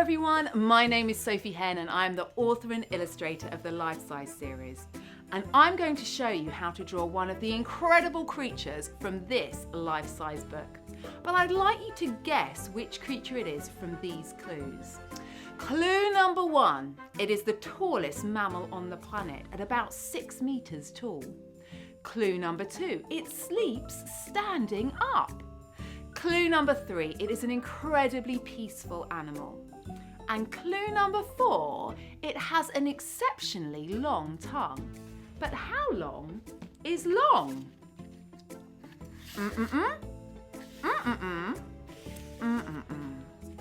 everyone, my name is Sophy Henn and I am the author and illustrator of the Lifesize series. And I'm going to show you how to draw one of the incredible creatures from this Lifesize book. But I'd like you to guess which creature it is from these clues. Clue number 1, it is the tallest mammal on the planet at about 6 meters tall. Clue number 2, it sleeps standing up. Clue number 3, it is an incredibly peaceful animal. And clue number 4, it has an exceptionally long tongue. But how long is long?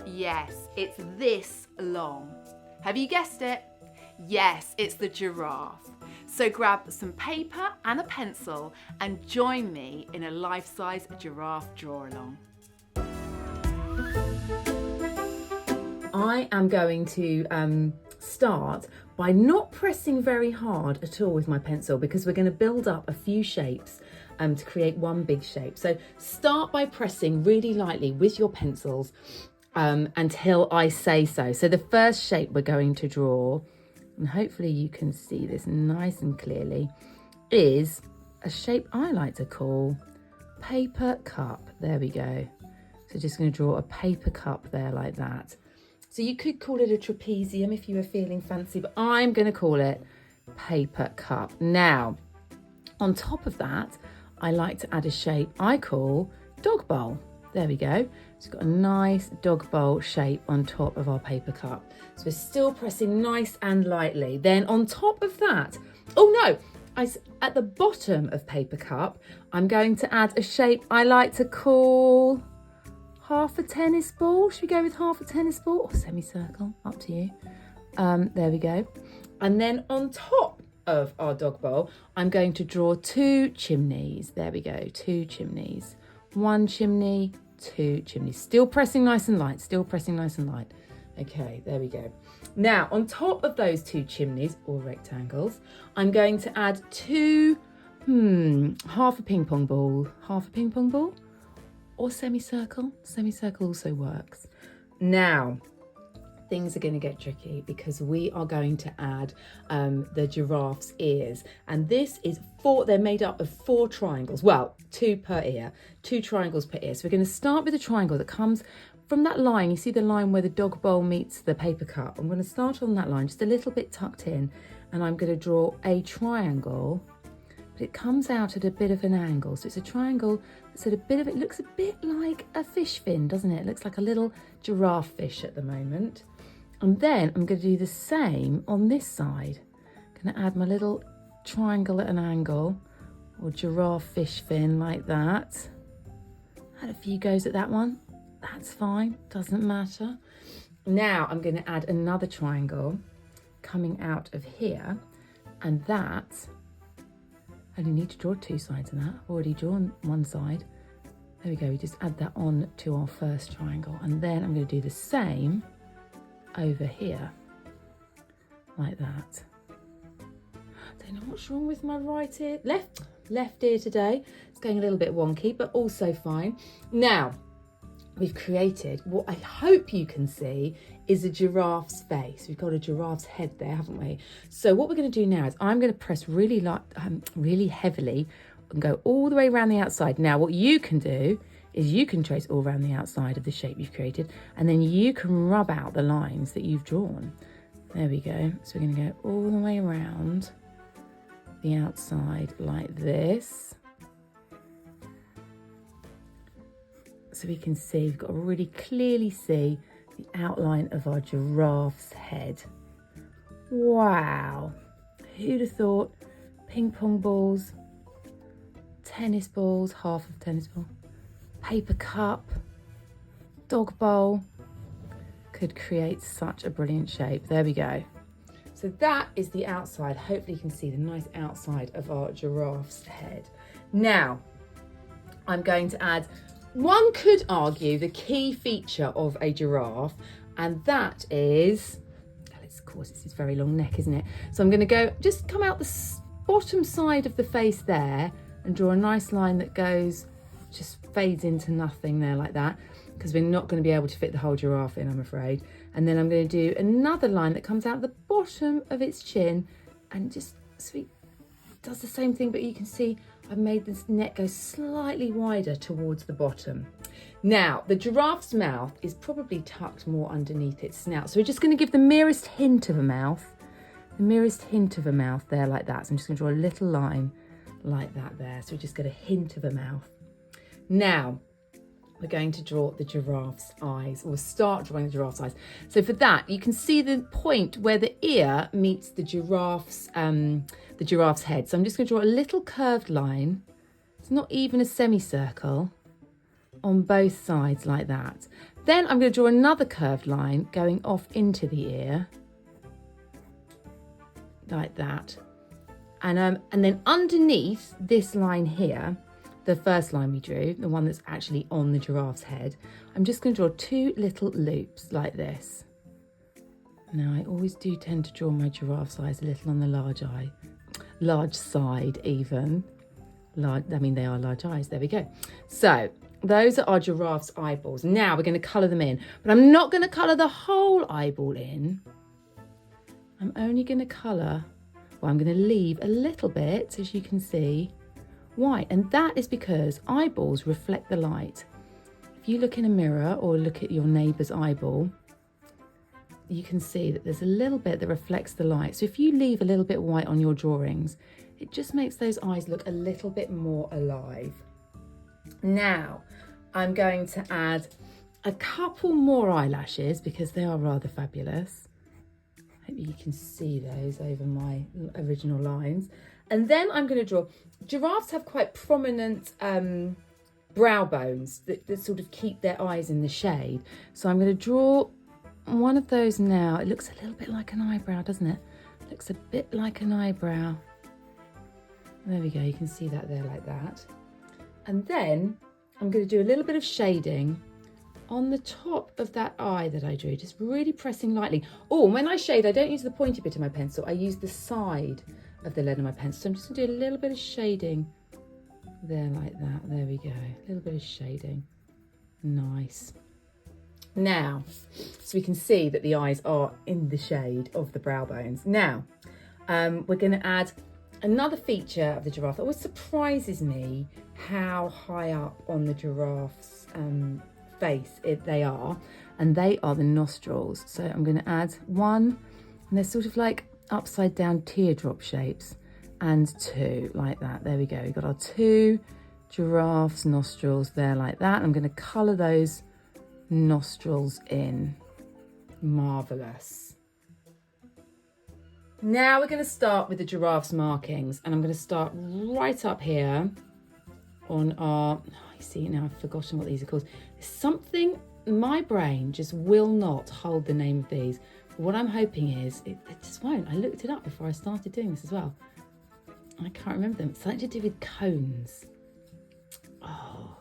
Yes, it's this long. Have you guessed it? Yes, it's the giraffe. So grab some paper and a pencil and join me in a life-size giraffe draw-along. I am going to start by not pressing very hard at all with my pencil because we're going to build up a few shapes to create one big shape. So start by pressing really lightly with your pencils until I say so. So the first shape we're going to draw, and hopefully you can see this nice and clearly, is a shape I like to call paper cup. There we go. So just going to draw a paper cup there like that. So you could call it a trapezium if you were feeling fancy, but I'm going to call it paper cup. Now, on top of that, I like to add a shape I call dog bowl. There we go. It's got a nice dog bowl shape on top of our paper cup. So we're still pressing nice and lightly. Then on top of that, at the bottom of paper cup, I'm going to add a shape I like to call half a tennis ball. Should we go with half a tennis ball or semicircle? Up to you. There we go. And then on top of our dog bowl, I'm going to draw 2 chimneys. There we go, 2 chimneys. 1 chimney, 2 chimneys. Still pressing nice and light, still pressing nice and light. Okay, there we go. Now, on top of those 2 chimneys, or rectangles, I'm going to add 2, half a ping pong ball, or semicircle. Semicircle also works. Now, things are going to get tricky because we are going to add the giraffe's ears. And this is they're made up of 4 triangles. Well, 2 per ear, 2 triangles per ear. So we're going to start with a triangle that comes from that line. You see the line where the dog bowl meets the paper cup. I'm going to start on that line, just a little bit tucked in. And I'm going to draw a triangle, but it comes out at a bit of an angle. So it's a triangle that's at it looks a bit like a fish fin, doesn't it? It looks like a little giraffe fish at the moment. And then I'm going to do the same on this side. I'm going to add my little triangle at an angle, or giraffe fish fin like that. Had a few goes at that one. That's fine, doesn't matter. Now I'm going to add another triangle coming out of here, and that, I only need to draw 2 sides of that. I've already drawn one side. There we go, we just add that on to our first triangle. And then I'm going to do the same over here, like that. I don't know what's wrong with my right ear, left ear today. It's going a little bit wonky, but also fine. Now, we've created what I hope you can see is a giraffe's face. We've got a giraffe's head there, haven't we? So what we're going to do now is I'm going to press really heavily and go all the way around the outside. Now, what you can do is you can trace all around the outside of the shape you've created, and then you can rub out the lines that you've drawn. There we go. So we're going to go all the way around the outside like this. So we can see, we've got to really clearly see the outline of our giraffe's head. Wow. Who'd have thought ping pong balls, tennis balls, half of tennis ball, paper cup, dog bowl could create such a brilliant shape. There we go. So that is the outside. Hopefully you can see the nice outside of our giraffe's head. Now, I'm going to add, one could argue, the key feature of a giraffe, and that is, of course, it's his very long neck, isn't it? So I'm going to go, just come out the bottom side of the face there and draw a nice line that goes, just fades into nothing there like that. because we're not going to be able to fit the whole giraffe in, I'm afraid. And then I'm going to do another line that comes out the bottom of its chin and just does the same thing, but you can see I've made this neck go slightly wider towards the bottom. Now, the giraffe's mouth is probably tucked more underneath its snout. So we're just going to give the merest hint of a mouth. The merest hint of a mouth there, like that. So I'm just going to draw a little line like that there. So we just get a hint of a mouth. Now, we're going to draw the giraffe's eyes, or start drawing the giraffe's eyes. So for that, you can see the point where the ear meets the giraffe's head. So I'm just going to draw a little curved line. It's not even a semicircle, on both sides like that. Then I'm going to draw another curved line going off into the ear, like that. And then underneath this line here, the first line we drew, the one that's actually on the giraffe's head, I'm just going to draw two little loops like this. Now, I always do tend to draw my giraffe's eyes a little on the large side even. I mean, they are large eyes. There we go. So those are our giraffe's eyeballs. Now we're going to colour them in, but I'm not going to colour the whole eyeball in. I'm only going to colour, well, I'm going to leave a little bit, as you can see, white. And that is because eyeballs reflect the light. If you look in a mirror or look at your neighbour's eyeball, you can see that there's a little bit that reflects the light. So if you leave a little bit white on your drawings, it just makes those eyes look a little bit more alive. Now, I'm going to add a couple more eyelashes because they are rather fabulous. Hope you can see those over my original lines. And then I'm going to draw, giraffes have quite prominent brow bones that sort of keep their eyes in the shade. So I'm going to draw one of those now. It looks a little bit like an eyebrow, doesn't it? Looks a bit like an eyebrow. There we go, you can see that there like that. And then I'm going to do a little bit of shading on the top of that eye that I drew, just really pressing lightly. Oh, when I shade, I don't use the pointy bit of my pencil, I use the side of the lead of my pencil. So I'm just going to do a little bit of shading there like that. There we go, a little bit of shading. Nice. Now, so we can see that the eyes are in the shade of the brow bones. Now, we're going to add another feature of the giraffe that always surprises me, how high up on the giraffe's face they are, and they are the nostrils. So I'm going to add one, and they're sort of like upside down teardrop shapes, and two like that. There we go, we've got our two giraffe's nostrils there like that. I'm going to colour those nostrils in. Marvellous. Now we're going to start with the giraffe's markings, and I'm going to start right up here on our, you see now I've forgotten what these are called. There's something, my brain just will not hold the name of these. But what I'm hoping is, it just won't. I looked it up before I started doing this as well. I can't remember them. It's something to do with cones. Oh,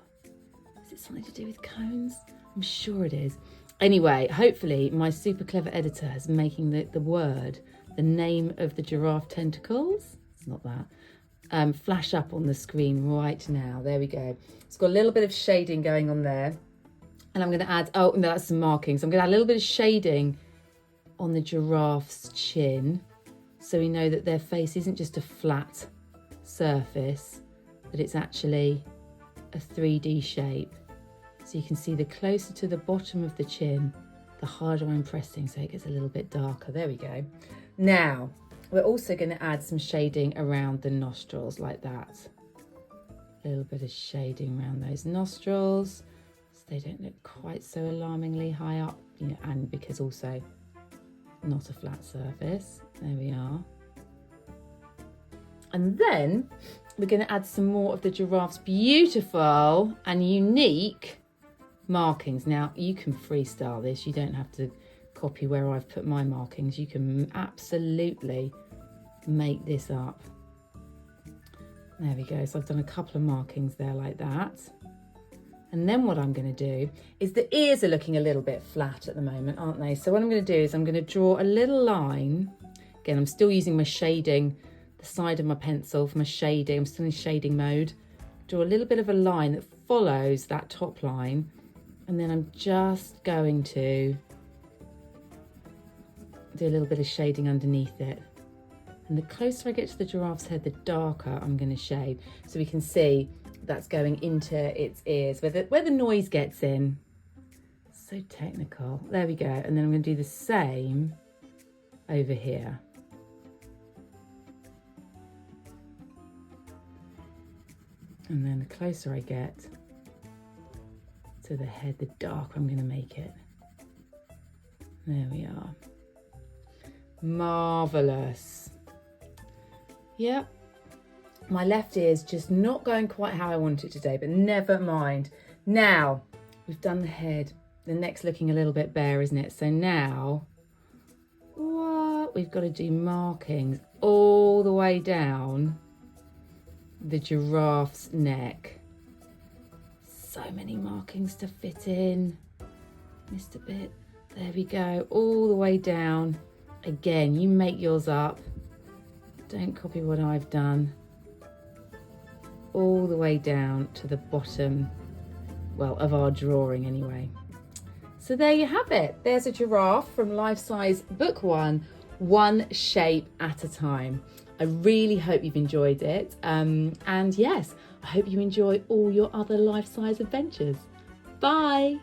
is it something to do with cones? I'm sure it is. Anyway, hopefully my super clever editor is making the word, the name of the giraffe tentacles, it's not that, flash up on the screen right now. There we go. It's got a little bit of shading going on there. And I'm going to add, oh, no, that's some markings. I'm going to add a little bit of shading on the giraffe's chin, so we know that their face isn't just a flat surface, but it's actually a 3D shape. So you can see the closer to the bottom of the chin, the harder I'm pressing, so it gets a little bit darker. There we go. Now, we're also going to add some shading around the nostrils like that. A little bit of shading around those nostrils, so they don't look quite so alarmingly high up, you know, and because also not a flat surface. There we are. And then we're going to add some more of the giraffe's beautiful and unique markings. Now, you can freestyle this. You don't have to copy where I've put my markings. You can absolutely make this up. There we go. So I've done a couple of markings there like that. And then what I'm going to do is, the ears are looking a little bit flat at the moment, aren't they? So what I'm going to do is I'm going to draw a little line. Again, I'm still using my shading, the side of my pencil for my shading. I'm still in shading mode. Draw a little bit of a line that follows that top line And then I'm just going to do a little bit of shading underneath it. And the closer I get to the giraffe's head, the darker I'm going to shade. So we can see that's going into its ears, where the noise gets in. So technical. There we go. And then I'm going to do the same over here. And then the closer I get to the head, the darker I'm going to make it. There we are. Marvellous. Yep. My left ear's just not going quite how I want it today, but never mind. Now, we've done the head. The neck's looking a little bit bare, isn't it? So now, what? We've got to do markings all the way down the giraffe's neck. So many markings to fit in. Missed a bit. There we go. All the way down. Again, you make yours up. Don't copy what I've done. All the way down to the bottom, well, of our drawing anyway. So there you have it. There's a giraffe from Lifesize Book 1, one shape at a time. I really hope you've enjoyed it. And yes, I hope you enjoy all your other life-size adventures. Bye.